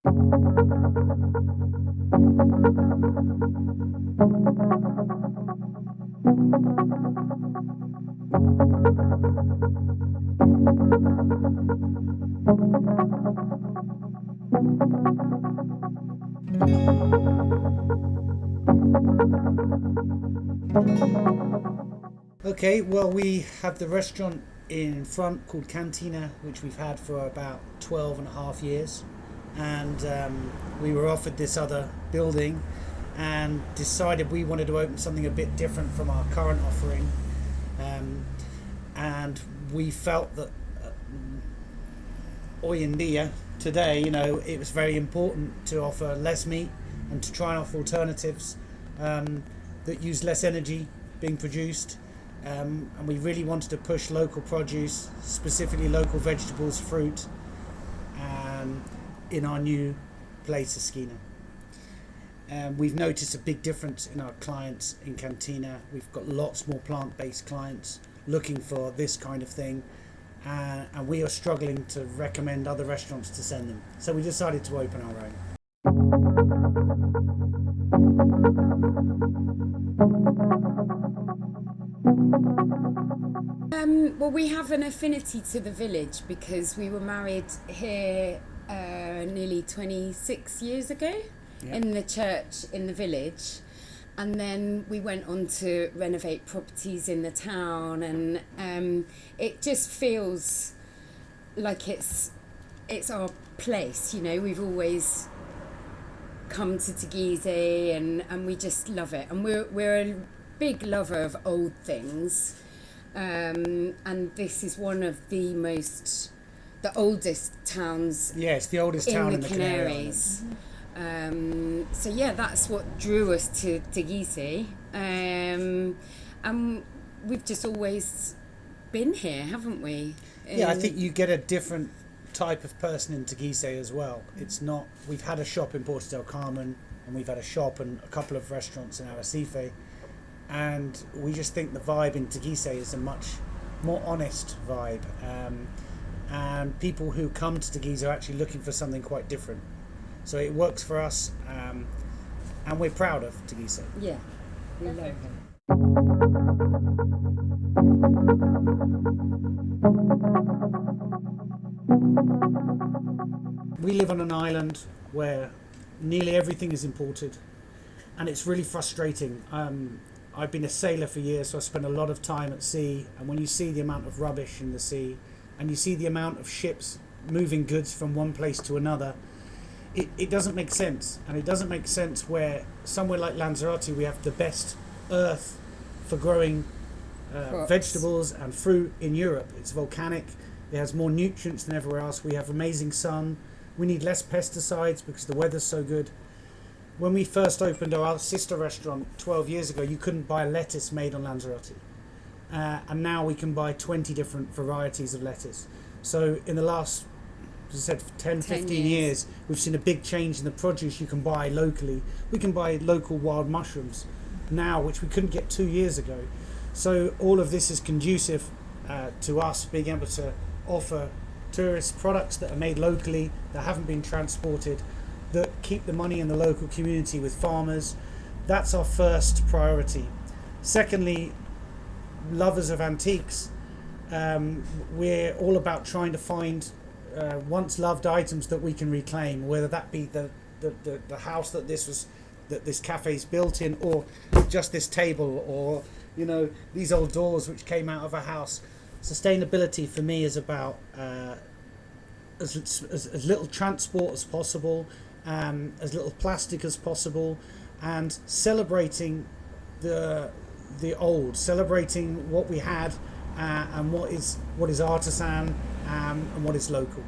Okay, well, we have the restaurant in front called Cantina, which we've had for about 12 and a half years. And we were offered this other building and decided we wanted to open something a bit different from our current offering. And we felt that hoy en dia, today, it was very important to offer less meat and to try and offer alternatives that use less energy being produced. And we really wanted to push local produce, specifically local vegetables, fruit, in our new place, Esquina. We've noticed a big difference in our clients in Cantina. We've got lots more plant-based clients looking for this kind of thing, and we are struggling to recommend other restaurants to send them. So we decided to open our own. Well, we have an affinity to the village because we were married here nearly 26 years ago. Yep. In the church in the village, and then we went on to renovate properties in the town, and it just feels like it's our place. We've always come to Teguise, and we just love it, and we're a big lover of old things, and this is one of the oldest towns. Yeah, it's the oldest town in the Canaries. So yeah, that's what drew us to Teguise, and we've just always been here, haven't we? Yeah, I think you get a different type of person in Teguise as well. It's not. We've had a shop in Porto del Carmen, and we've had a shop and a couple of restaurants in Arrecife, and we just think the vibe in Teguise is a much more honest vibe, and people who come to Teguise are actually looking for something quite different. So it works for us, and we're proud of Teguise. Yeah, we love it. We live on an island where nearly everything is imported, and it's really frustrating. I've been a sailor for years, so I spend a lot of time at sea, and when you see the amount of rubbish in the sea, and you see the amount of ships moving goods from one place to another, it doesn't make sense. And it doesn't make sense where somewhere like Lanzarote we have the best earth for growing vegetables and fruit in Europe. It's volcanic, it has more nutrients than everywhere else, we have amazing sun, we need less pesticides because the weather's so good. When we first opened our sister restaurant 12 years ago, you couldn't buy lettuce made on Lanzarote, and now we can buy 20 different varieties of lettuce. So in the last, as I said, 10-15 years, we've seen a big change in the produce you can buy locally. We can buy local wild mushrooms now, which we couldn't get 2 years ago. So all of this is conducive to us being able to offer tourists products that are made locally, that haven't been transported, that keep the money in the local community with farmers. That's our first priority. Secondly, lovers of antiques, we're all about trying to find once loved items that we can reclaim, whether that be the house that this cafe is built in, or just this table, or these old doors which came out of a house. Sustainability for me is about as little transport as possible, as little plastic as possible, and celebrating the old, celebrating what we had, and what is artisan, and what is local.